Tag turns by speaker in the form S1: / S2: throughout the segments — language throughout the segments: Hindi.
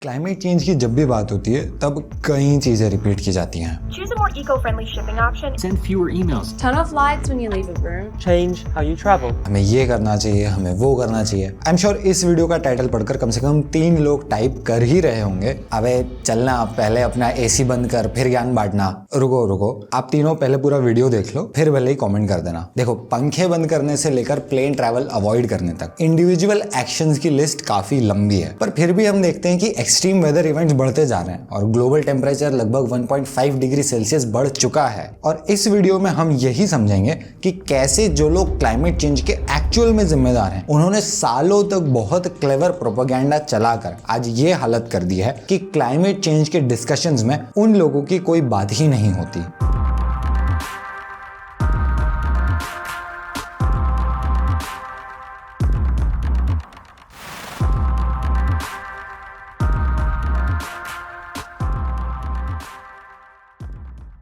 S1: क्लाइमेट चेंज की जब भी बात होती है तब कई चीजें रिपीट की जाती हैं।
S2: Choose a more eco-friendly shipping option.
S3: Send fewer emails.
S4: Turn off lights when you leave a room.
S5: Change how you travel.
S1: हमें ये करना चाहिए, हमें वो करना चाहिए। आई एम श्योर इस वीडियो का टाइटल पढ़कर कम से कम 3 लोग टाइप कर ही रहे होंगे, अबे चलना पहले अपना एसी बंद कर फिर ज्ञान बांटना। रुको रुको, आप तीनों पहले पूरा वीडियो देख लो फिर भले ही कमेंट कर देना। देखो, पंखे बंद करने से लेकर प्लेन ट्रैवल अवॉइड करने तक इंडिविजुअल एक्शंस की लिस्ट काफी लंबी है, पर फिर भी हम देखते हैं कि एक्सट्रीम वेदर इवेंट्स बढ़ते जा रहे हैं और ग्लोबल टेम्परेचर लगभग 1.5 डिग्री सेल्सियस बढ़ चुका है। और इस वीडियो में हम यही समझेंगे कि कैसे जो लोग क्लाइमेट चेंज के एक्चुअल में जिम्मेदार हैं, उन्होंने सालों तक बहुत क्लेवर प्रोपेगेंडा चलाकर आज ये हालत कर दी है कि क्लाइमेट चेंज के डिस्कशंस में उन लोगों की कोई बात ही नहीं होती।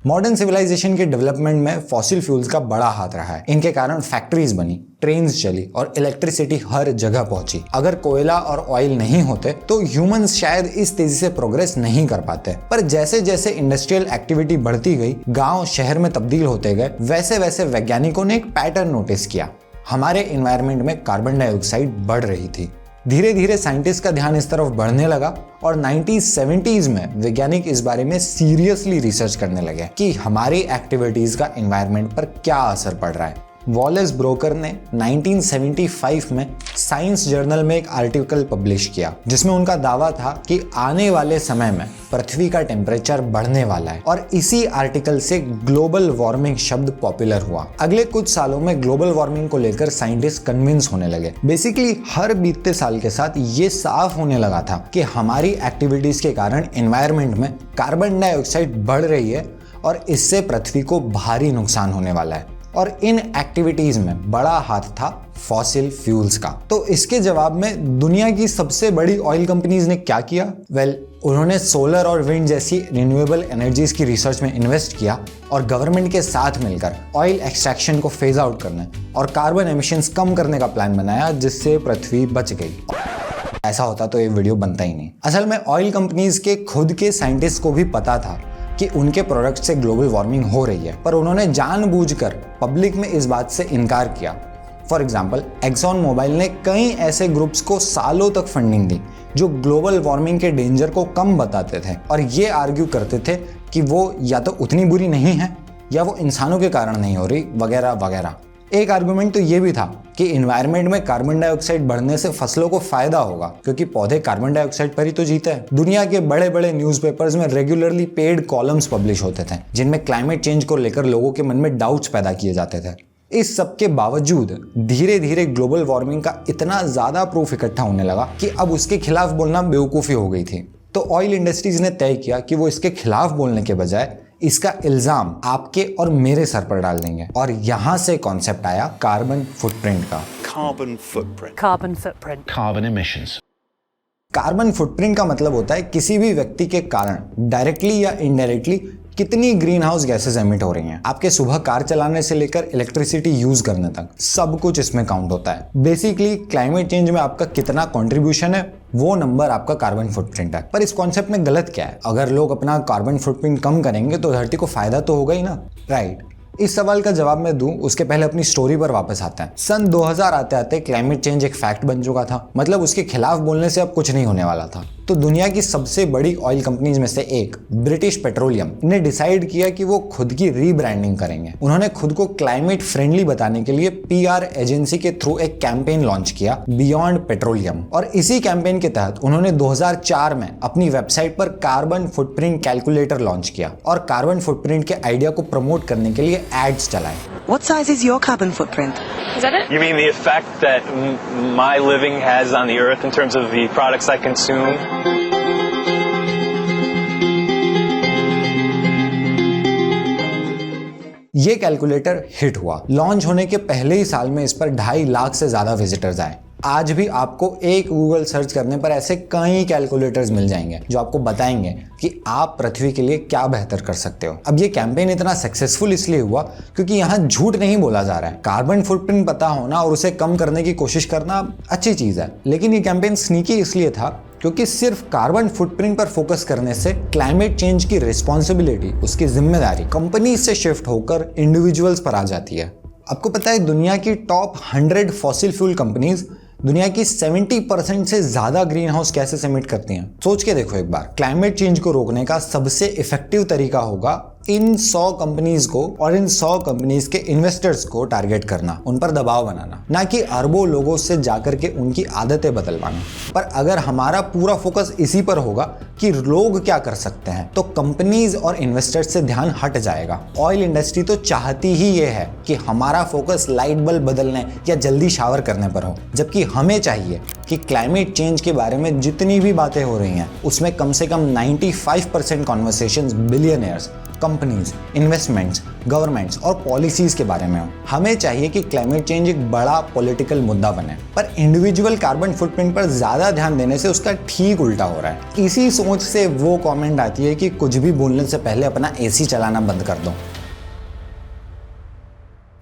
S1: मॉडर्न सिविलाइजेशन के डेवलपमेंट में फॉसिल फ्यूल्स का बड़ा हाथ रहा है। इनके कारण फैक्ट्रीज बनी, ट्रेन्स चली और इलेक्ट्रिसिटी हर जगह पहुंची। अगर कोयला और ऑयल नहीं होते तो ह्यूमंस शायद इस तेजी से प्रोग्रेस नहीं कर पाते। पर जैसे जैसे इंडस्ट्रियल एक्टिविटी बढ़ती गई, गांव शहर में तब्दील होते गए, वैसे वैसे वैज्ञानिकों ने एक पैटर्न नोटिस किया। हमारे एनवायरनमेंट में कार्बन डाइऑक्साइड बढ़ रही थी। धीरे धीरे साइंटिस्ट का ध्यान इस तरफ बढ़ने लगा और 1970s में वैज्ञानिक इस बारे में सीरियसली रिसर्च करने लगे कि हमारी एक्टिविटीज का एनवायरनमेंट पर क्या असर पड़ रहा है। वॉलेस ब्रोकर ने 1975 में साइंस जर्नल में एक आर्टिकल पब्लिश किया जिसमें उनका दावा था कि आने वाले समय में पृथ्वी का टेम्परेचर बढ़ने वाला है, और इसी आर्टिकल से ग्लोबल वार्मिंग शब्द पॉपुलर हुआ। अगले कुछ सालों में ग्लोबल वार्मिंग को लेकर साइंटिस्ट कन्विंस होने लगे। बेसिकली हर बीतते साल के साथ ये साफ होने लगा था कि हमारी एक्टिविटीज के कारण एनवायरनमेंट में कार्बन डाइऑक्साइड बढ़ रही है और इससे पृथ्वी को भारी नुकसान होने वाला है। और इन एक्टिविटीज में बड़ा हाथ था फॉसिल फ्यूल्स का। तो इसके जवाब में दुनिया की सबसे बड़ी ऑयल कंपनीज ने क्या किया? उन्होंने सोलर और विंड जैसी रिन्यूएबल एनर्जीज की रिसर्च में इन्वेस्ट किया और गवर्नमेंट के साथ मिलकर ऑयल एक्सट्रैक्शन को फेज आउट करने और कार्बन एमिशंस कम करने का प्लान बनाया, जिससे पृथ्वी बच गई। ऐसा होता तो ये वीडियो बनता ही नहीं। असल में ऑयल कंपनीज के खुद के साइंटिस्ट को भी पता था कि उनके प्रोडक्ट से ग्लोबल वार्मिंग हो रही है, पर उन्होंने जानबूझकर पब्लिक में इस बात से इनकार किया। फॉर एग्जाम्पल, एक्सॉन मोबाइल ने कई ऐसे ग्रुप्स को सालों तक फंडिंग दी जो ग्लोबल वार्मिंग के डेंजर को कम बताते थे और ये आर्ग्यू करते थे कि वो या तो उतनी बुरी नहीं है या वो इंसानों के कारण नहीं हो रही, वगैरह वगैरह। एक आर्गुमेंट तो ये भी था कि एनवायरनमेंट में कार्बन डाइऑक्साइड बढ़ने से फसलों को फायदा होगा, क्योंकि पौधे कार्बन डाइऑक्साइड पर ही तो जीते हैं। दुनिया के बड़े बड़े न्यूज़पेपर्स में रेगुलरली पेड कॉलम्स पब्लिश होते थे जिनमें क्लाइमेट चेंज को लेकर लोगों के मन में डाउट्स पैदा किए जाते थे। इस सब के बावजूद धीरे धीरे ग्लोबल वार्मिंग का इतना ज्यादा प्रूफ इकट्ठा होने लगा कि अब उसके खिलाफ बोलना बेवकूफ़ी हो गई थी। तो ऑयल इंडस्ट्रीज ने तय किया कि वो इसके खिलाफ बोलने के बजाय इसका इल्जाम आपके और मेरे सर पर डाल देंगे, और यहां से कॉन्सेप्ट आया कार्बन फुटप्रिंट का।
S6: Carbon footprint.
S4: Carbon footprint.
S6: Carbon emissions.
S1: Carbon footprint का मतलब होता है किसी भी व्यक्ति के कारण डायरेक्टली या इनडायरेक्टली कितनी ग्रीन हाउस गैसेस एमिट हो रही हैं। आपके सुबह कार चलाने से लेकर इलेक्ट्रिसिटी यूज करने तक सब कुछ इसमें काउंट होता है। बेसिकली क्लाइमेट चेंज में आपका कितना कंट्रीब्यूशन है, वो नंबर आपका कार्बन फुटप्रिंट है। पर इस कॉन्सेप्ट में गलत क्या है? अगर लोग अपना कार्बन फुटप्रिंट कम करेंगे तो धरती को फायदा तो होगा ही ना, राइट? इस सवाल का जवाब मैं दूं उसके पहले अपनी स्टोरी पर वापस आते हैं। सन 2000 आते आते क्लाइमेट चेंज एक फैक्ट बन चुका था, मतलब उसके खिलाफ बोलने से अब कुछ नहीं होने वाला था। तो दुनिया की सबसे बड़ी ऑयल कंपनीज में से एक ब्रिटिश पेट्रोलियम ने डिसाइड किया कि वो खुद की रीब्रांडिंग करेंगे। उन्होंने खुद को क्लाइमेट फ्रेंडली बताने के लिए पीआर एजेंसी के थ्रू एक कैंपेन लॉन्च किया, बियॉन्ड पेट्रोलियम। और इसी कैंपेन के तहत उन्होंने 2004 में अपनी वेबसाइट पर कार्बन फुटप्रिंट कैलकुलेटर लॉन्च किया और कार्बन फुटप्रिंट के आइडिया को प्रमोट करने के लिए एड्स चलाए।
S7: What size is your carbon footprint?
S4: Is that it?
S5: You mean the effect that my living has on the earth in terms of the products I consume?
S1: ये कैलकुलेटर हिट हुआ। लॉन्च होने के पहले ही साल में इस पर 2.5 लाख से ज्यादा विजिटर्स आए। आज भी आपको एक गूगल सर्च करने पर ऐसे कई कैलकुलेटर्स मिल जाएंगे जो आपको बताएंगे कि आप पृथ्वी के लिए क्या बेहतर कर सकते हो। अब ये कैंपेन इतना सक्सेसफुल इसलिए हुआ क्योंकि यहाँ झूठ नहीं बोला जा रहा है। कार्बन फुटप्रिंट पता होना और उसे कम करने की कोशिश करना अच्छी चीज है, लेकिन ये कैंपेन स्नीकी इसलिए था क्योंकि सिर्फ कार्बन फुटप्रिंट पर फोकस करने से क्लाइमेट चेंज की रिस्पॉन्सिबिलिटी, उसकी जिम्मेदारी कंपनीज से शिफ्ट होकर इंडिविजुअल्स पर आ जाती है। आपको पता है दुनिया की टॉप 100 फॉसिल फ्यूल कंपनीज दुनिया की 70% से ज्यादा ग्रीन हाउस गैसेस एमिट करती हैं। सोच के देखो एक बार, क्लाइमेट चेंज को रोकने का सबसे इफेक्टिव तरीका होगा इन 100 कंपनीज को और इन 100 कंपनीज के इन्वेस्टर्स को टारगेट करना, उन पर दबाव बनाना, ना कि अरबों लोगों से जाकर के उनकी आदतें बदलवाना। पर अगर हमारा पूरा फोकस इसी पर होगा कि लोग क्या कर सकते हैं, तो कंपनीज और इन्वेस्टर्स से ध्यान हट जाएगा। ऑयल इंडस्ट्री तो चाहती ही ये है कि हमारा फोकस लाइट बल्ब बदलने या जल्दी शावर करने पर हो, जबकि हमें चाहिए कि क्लाइमेट चेंज के बारे में जितनी भी बातें हो रही हैं उसमें कम से कम 95% conversations billionaires, companies, investments, governments और पॉलिसीज के बारे में हो। हमें चाहिए कि क्लाइमेट चेंज एक बड़ा पॉलिटिकल मुद्दा बने, पर इंडिविजुअल कार्बन फुटप्रिंट पर ज्यादा ध्यान देने से उसका ठीक उल्टा हो रहा है। इसी सोच से वो कमेंट आती है कि कुछ भी बोलने से पहले अपना एसी चलाना बंद कर दो।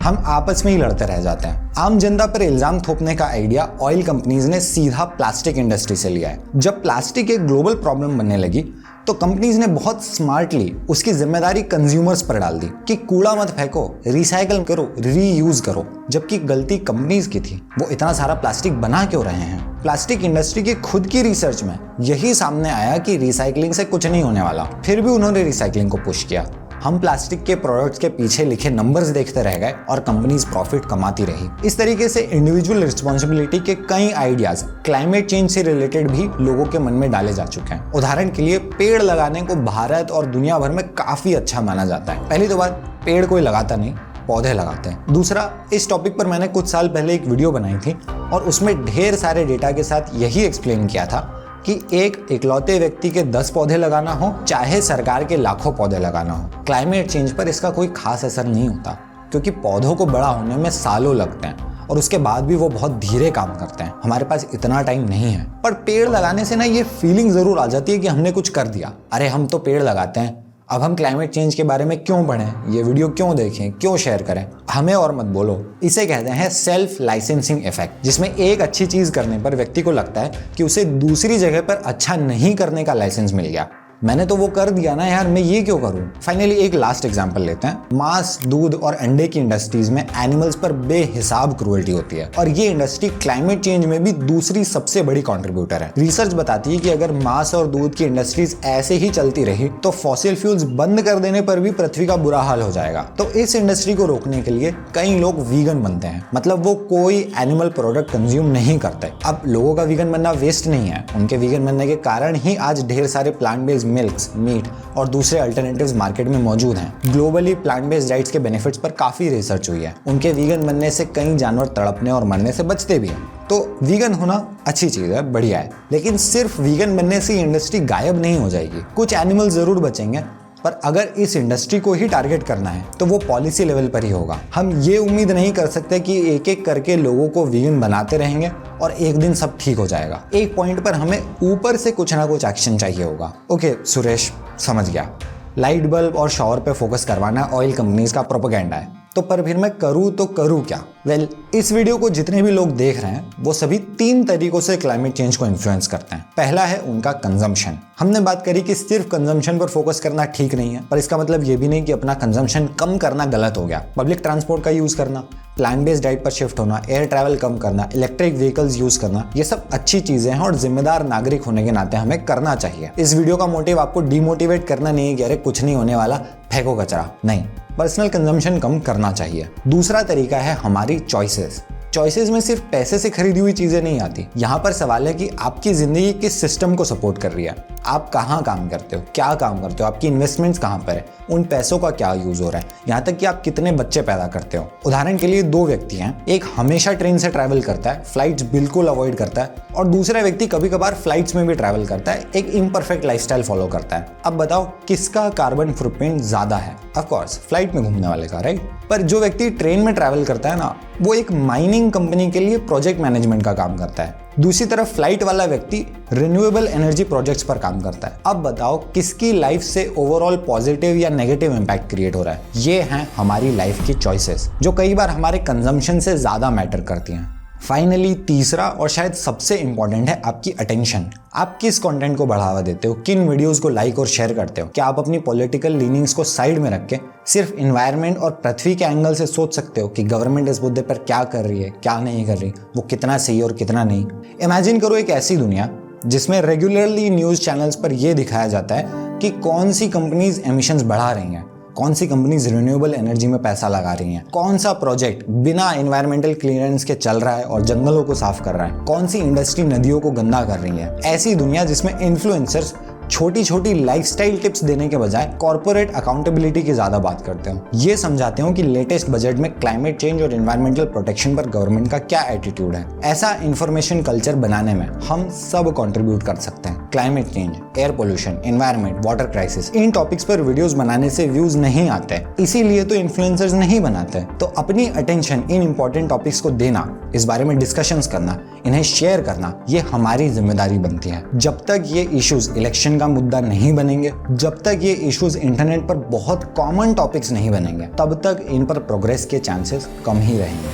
S1: हम आपस में ही लड़ते रह जाते हैं। आम जनता पर इल्जाम थोपने का आइडिया ऑयल कंपनीज ने सीधा प्लास्टिक इंडस्ट्री से लिया है। जब प्लास्टिक एक ग्लोबल प्रॉब्लम बनने लगी तो कंपनीज ने बहुत स्मार्टली उसकी जिम्मेदारी कंज्यूमर्स पर डाल दी कि कूड़ा मत फेंको, रिसाइकल करो, रीयूज करो, जबकि गलती कंपनीज की थी। वो इतना सारा प्लास्टिक बना क्यों रहे हैं? प्लास्टिक इंडस्ट्री की खुद की रिसर्च में यही सामने आया कि रिसाइकलिंग से कुछ नहीं होने वाला, फिर भी उन्होंने रिसाइकलिंग को पुश किया। हम प्लास्टिक के प्रोडक्ट्स के पीछे लिखे नंबर्स देखते रह गए और कंपनीज प्रॉफिट कमाती रही। इस तरीके से इंडिविजुअल रिस्पॉन्सिबिलिटी के कई आइडियाज क्लाइमेट चेंज से रिलेटेड भी लोगों के मन में डाले जा चुके हैं। उदाहरण के लिए पेड़ लगाने को भारत और दुनिया भर में काफी अच्छा माना जाता है। पहली तो बात, पेड़ कोई लगाता नहीं, पौधे लगाते हैं। दूसरा, इस टॉपिक पर मैंने कुछ साल पहले एक वीडियो बनाई थी और उसमें ढेर सारे डेटा के साथ यही एक्सप्लेन किया था कि एक इकलौते व्यक्ति के 10 पौधे लगाना हो, चाहे सरकार के लाखों पौधे लगाना हो, क्लाइमेट चेंज पर इसका कोई खास असर नहीं होता, क्योंकि पौधों को बड़ा होने में सालों लगते हैं और उसके बाद भी वो बहुत धीरे काम करते हैं। हमारे पास इतना टाइम नहीं है। पर पेड़ लगाने से ना ये फीलिंग जरूर आ जाती है कि हमने कुछ कर दिया। अरे हम तो पेड़ लगाते हैं, अब हम क्लाइमेट चेंज के बारे में क्यों पढ़ें, ये वीडियो क्यों देखें, क्यों शेयर करें? हमें और मत बोलो। इसे कहते हैं सेल्फ लाइसेंसिंग इफेक्ट, जिसमें एक अच्छी चीज करने पर व्यक्ति को लगता है कि उसे दूसरी जगह पर अच्छा नहीं करने का लाइसेंस मिल गया। मैंने तो वो कर दिया ना यार, मैं ये क्यों करूं? फाइनली एक लास्ट एग्जांपल लेते हैं। मांस, दूध और अंडे की इंडस्ट्रीज में एनिमल्स पर बेहिसाब क्रूएल्टी होती है और ये इंडस्ट्री क्लाइमेट चेंज में भी दूसरी सबसे बड़ी कंट्रीब्यूटर है। रिसर्च बताती है कि अगर मांस और दूध की इंडस्ट्रीज ऐसे ही चलती रही तो फॉसिल फ्यूल्स बंद कर देने पर भी पृथ्वी का बुरा हाल हो जाएगा। तो इस इंडस्ट्री को रोकने के लिए कई लोग वीगन बनते हैं, मतलब वो कोई एनिमल प्रोडक्ट कंज्यूम नहीं करते। अब लोगों का वीगन बनना वेस्ट नहीं है, उनके वीगन बनने के कारण ही आज ढेर सारे प्लांट बेस्ड मिल्क्स, मीट और दूसरे अल्टरनेटिव्स मार्केट में मौजूद हैं। ग्लोबली प्लांट बेस्ड डाइट्स के बेनिफिट्स पर काफी रिसर्च हुई है। उनके वीगन बनने से कई जानवर तड़पने और मरने से बचते भी हैं। तो वीगन होना अच्छी चीज है, बढ़िया है, लेकिन सिर्फ वीगन बनने से इंडस्ट्री गायब नहीं हो जाएगी। कुछ एनिमल जरूर बचेंगे, पर अगर इस इंडस्ट्री को ही टारगेट करना है तो वो पॉलिसी लेवल पर ही होगा। हम ये उम्मीद नहीं कर सकते कि एक एक करके लोगों को वीगन बनाते रहेंगे और एक दिन सब ठीक हो जाएगा। एक पॉइंट पर हमें ऊपर से कुछ ना कुछ एक्शन चाहिए होगा। ओके सुरेश, समझ गया, लाइट बल्ब और शॉवर पे फोकस करवाना ऑयल कंपनीज का प्रोपेगेंडा है, तो पर फिर मैं करूँ तो करूँ क्या? वेल, इस वीडियो को जितने भी लोग देख रहे हैं वो सभी 3 तरीकों से क्लाइमेट चेंज को इन्फ्लुएंस करते हैं। पहला है उनका कंजम्पशन। हमने बात करी कि सिर्फ कंजम्पशन पर फोकस करना ठीक नहीं है, पर इसका मतलब ये भी नहीं कि अपना कंजम्पशन कम करना गलत हो गया। पब्लिक ट्रांसपोर्ट का यूज करना, प्लांट बेस्ड डाइट पर शिफ्ट होना, एयर ट्रैवल कम करना, इलेक्ट्रिक व्हीकल्स यूज करना, ये सब अच्छी चीजें हैं और जिम्मेदार नागरिक होने के नाते हमें करना चाहिए। इस वीडियो का मोटिव आपको डिमोटिवेट करना नहीं है कि अरे कुछ नहीं होने वाला, फेंको कचरा, नहीं, पर्सनल कंजम्पशन कम करना चाहिए। दूसरा तरीका है हमारी चॉइसेस। चॉइसेस में सिर्फ पैसे से खरीदी हुई चीजें नहीं आती। यहाँ पर सवाल है कि आपकी जिंदगी किस सिस्टम को सपोर्ट कर रही है, आप कहाँ काम करते हो, क्या काम करते हो, आपकी इन्वेस्टमेंट्स कहाँ पर है, उन पैसों का क्या यूज हो रहा है, यहाँ तक कि आप कितने बच्चे पैदा करते हो। उदाहरण के लिए 2 व्यक्ति हैं, एक हमेशा ट्रेन से ट्रैवल करता है, फ्लाइट्स बिल्कुल अवॉइड करता है, और दूसरा व्यक्ति कभी कभार फ्लाइट्स में भी ट्रैवल करता है, एक इम्परफेक्ट लाइफस्टाइल फॉलो करता है। अब बताओ किसका कार्बन फुटप्रिंट ज्यादा है? ऑफ कोर्स फ्लाइट में घूमने वाले का, राइट? पर जो व्यक्ति ट्रेन में ट्रैवल करता है ना, वो एक माइनिंग कंपनी के लिए प्रोजेक्ट मैनेजमेंट का काम करता है। दूसरी तरफ फ्लाइट वाला व्यक्ति रिन्यूएबल एनर्जी प्रोजेक्ट्स पर काम करता है। अब बताओ किसकी लाइफ से ओवरऑल पॉजिटिव या नेगेटिव इंपैक्ट क्रिएट हो रहा है? ये हैं हमारी लाइफ की चॉइसेस, जो कई बार हमारे कंजम्पशन से ज्यादा मैटर करती हैं। फाइनली तीसरा और शायद सबसे इंपॉर्टेंट है आपकी अटेंशन। आप किस कंटेंट को बढ़ावा देते हो, किन वीडियोस को लाइक और शेयर करते हो। क्या आप अपनी पॉलिटिकल लीनिंग्स को साइड में रख के सिर्फ इन्वायरमेंट और पृथ्वी के एंगल से सोच सकते हो कि गवर्नमेंट इस मुद्दे पर क्या कर रही है, क्या नहीं कर रही, वो कितना सही और कितना नहीं। इमेजिन करो एक ऐसी दुनिया जिसमें रेगुलरली न्यूज़ चैनल्स पर यह दिखाया जाता है कि कौन सी कंपनीज एमिशंस बढ़ा रही हैं, कौन सी कंपनीज रिन्यूएबल एनर्जी में पैसा लगा रही हैं, कौन सा प्रोजेक्ट बिना एनवायरमेंटल क्लियरेंस के चल रहा है और जंगलों को साफ कर रहा है, कौन सी इंडस्ट्री नदियों को गंदा कर रही है। ऐसी दुनिया जिसमें इन्फ्लुएंसर्स छोटी छोटी लाइफस्टाइल टिप्स देने के बजाय कॉर्पोरेट अकाउंटेबिलिटी की ज्यादा बात करते हो, ये समझाते हो कि लेटेस्ट बजट में क्लाइमेट चेंज और एनवायरमेंटल प्रोटेक्शन पर गवर्नमेंट का क्या एटीट्यूड है। ऐसा इंफॉर्मेशन कल्चर बनाने में हम सब कंट्रीब्यूट कर सकते हैं। Climate change, air pollution, environment, water crisis, इन टॉपिक्स पर वीडियोस बनाने से व्यूज नहीं आते, इसीलिए तो इन्फ्लुएंसर्स नहीं बनाते। तो अपनी अटेंशन इन इंपॉर्टेंट टॉपिक्स को देना, इस बारे में डिस्कशंस करना, इन्हें शेयर करना, ये हमारी जिम्मेदारी बनती है। जब तक ये इश्यूज इलेक्शन का मुद्दा नहीं बनेंगे, जब तक ये इश्यूज इंटरनेट पर बहुत कॉमन टॉपिक्स नहीं बनेंगे, तब तक इन पर प्रोग्रेस के चांसेस कम ही रहेंगे।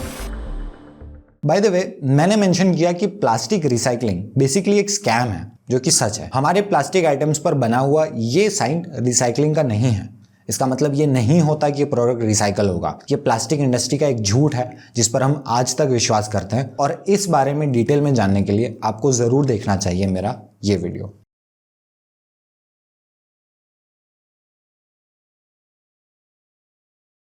S1: बाय द वे, मैंने मेंशन किया कि प्लास्टिक रिसाइकलिंग बेसिकली एक स्कैम है, जो कि सच है। हमारे प्लास्टिक आइटम्स पर बना हुआ ये साइन रिसाइकलिंग का नहीं है। इसका मतलब ये नहीं होता कि ये प्रोडक्ट रिसाइकल होगा। ये प्लास्टिक इंडस्ट्री का एक झूठ है जिस पर हम आज तक विश्वास करते हैं, और इस बारे में डिटेल में जानने के लिए आपको जरूर देखना चाहिए मेरा ये वीडियो।